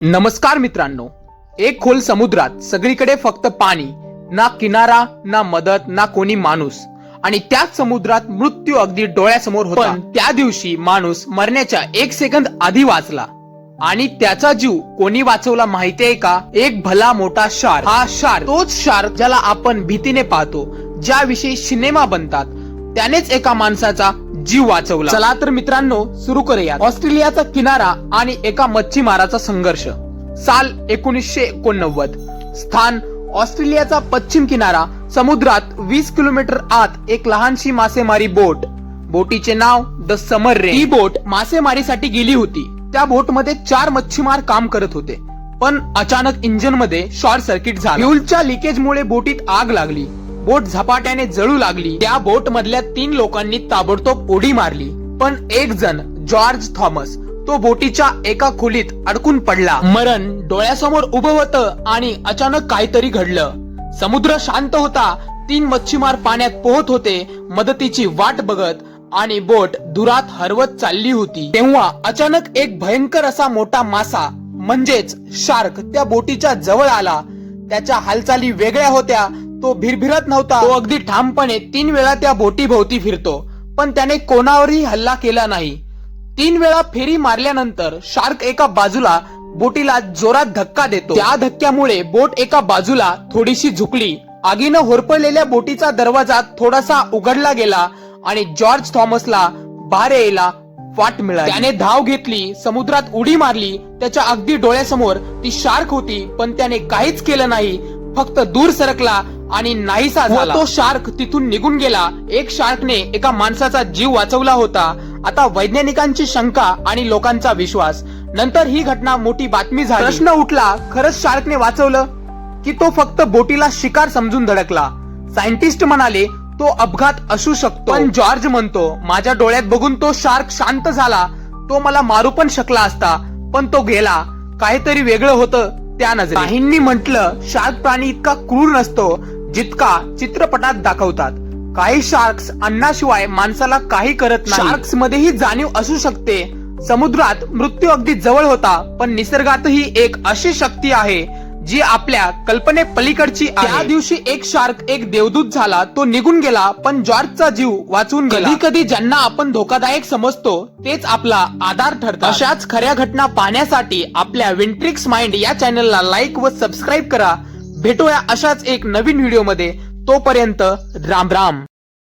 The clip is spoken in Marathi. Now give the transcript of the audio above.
नमस्कार मित्रांनो, एक खोल समुद्रात सगळीकडे फक्त पाणी, ना किनारा, ना मदत, ना कोणी माणूस. आणि त्याच समुद्रात मृत्यू अगदी डोळ्यासमोर होता. पण त्या दिवशी माणूस मरण्याच्या 1 सेकंद आधी वाचला. आणि त्याचा जीव कोणी वाचवला माहितीये का? एक भला मोठा शार्क. हा शार्क, तोच शार्क ज्याला आपण भीतीने पाहतो, ज्याविषयी सिनेमा बनतात, त्यानेच एका माणसाचा जीव वाचवला. चला तर मित्रांनो, सुरू करूया. ऑस्ट्रेलियाचा किनारा आणि एका मच्छीमाराचा संघर्ष. साल 1989. स्थान ऑस्ट्रेलियाचा पश्चिम किनारा. समुद्रात 20 किलोमीटर आत एक लहानशी मासेमारी बोट. बोटीचे नाव द समर रेन. ही बोट मासेमारीसाठी गेली होती. त्या बोटमध्ये 4 मच्छीमार काम करत होते. पण अचानक इंजिन मध्ये शॉर्ट सर्किट झालं. फ्यूलच्या लिकेजमुळे बोटीत आग लागली. बोट झपाट्याने जळू लागली. त्या बोट मधल्या 3 लोकांनी ताबडतोब उडी मारली. पण एक जण, जॉर्ज थॉमस, तो बोटीच्या एका खोलीत अडकून पडला. मरण डोळ्यासमोर उभं होतं आणि अचानक काहीतरी घडलं. समुद्र शांत होता. 3 मच्छीमार पाण्यात पोहत होते, मदतीची वाट बघत, आणि बोट दुरात हरवत चालली होती. तेव्हा अचानक एक भयंकर असा मोठा मासा म्हणजेच शार्क त्या बोटीच्या जवळ आला. त्याच्या हालचाली वेगळ्या होत्या. तो भिरभिरत नव्हता. तो अगदी ठामपणे 3 वेळा त्या बोटी भोवती फिरतो, पण त्याने कोणावरही हल्ला केला नाही. 3 वेळा फेरी मारल्यानंतर शार्क एका बाजूला बोटीला जोरात धक्का देतो. त्या धक्क्यामुळे बोट एका बाजूला थोडीशी झुकली. आगीनं होरपळलेल्या बोटीचा दरवाजा थोडासा उघडला गेला आणि जॉर्ज थॉमसला बाहेर यायला वाट मिळाली. त्याने धाव घेतली, समुद्रात उडी मारली. त्याच्या अगदी डोळ्यासमोर ती शार्क होती, पण त्याने काहीच केलं नाही. फक्त दूर सरकला आणि नाहीसा झाला. तो शार्क तिथून निघून गेला. एक शार्कने एका माणसाचा जीव वाचवला होता. आता वैज्ञानिकांची शंका आणि लोकांचा विश्वास. नंतर ही घटना मोठी बातमी झाली. प्रश्न उठला, खरंच शार्कने वाचवलं की तो फक्त बोटीला शिकार समजून धडकला? सायंटिस्ट म्हणाले तो अपघात असू शकतो. पण जॉर्ज म्हणतो, माझ्या डोळ्यात बघून तो शार्क शांत झाला. तो मला मारू पण शकला असता, पण तो गेला. काहीतरी वेगळं होतं त्या नजरेत. काहींनी म्हटलं शार्क प्राणी इतका क्रूर नसतो जितका चित्रपटात दाखवतात. काही शार्क्स अन्नाशिवाय माणसाला काही करत नाही. शार्क्स मध्येही जाणीव असू शकते. समुद्रात मृत्यू अगदी जवळ होता, पण निसर्गातही एक अशी शक्ती आहे जी आपल्या कल्पने पलीकडची आहे. त्या दिवशी एक शार्क एक देवदूत झाला. तो निघून गेला, पण जॉर्जचा जीव वाचून गेला. कधी कधी ज्यांना आपण धोकादायक समजतो तेच आपला आधार ठरतात. अशाच खऱ्या घटना पाहण्यासाठी आपल्या विंट्रिक्स माइंड या चॅनलला लाईक व सबस्क्राईब करा. भेटूया अशाच एक नवीन व्हिडिओ मध्ये. तोपर्यंत राम राम.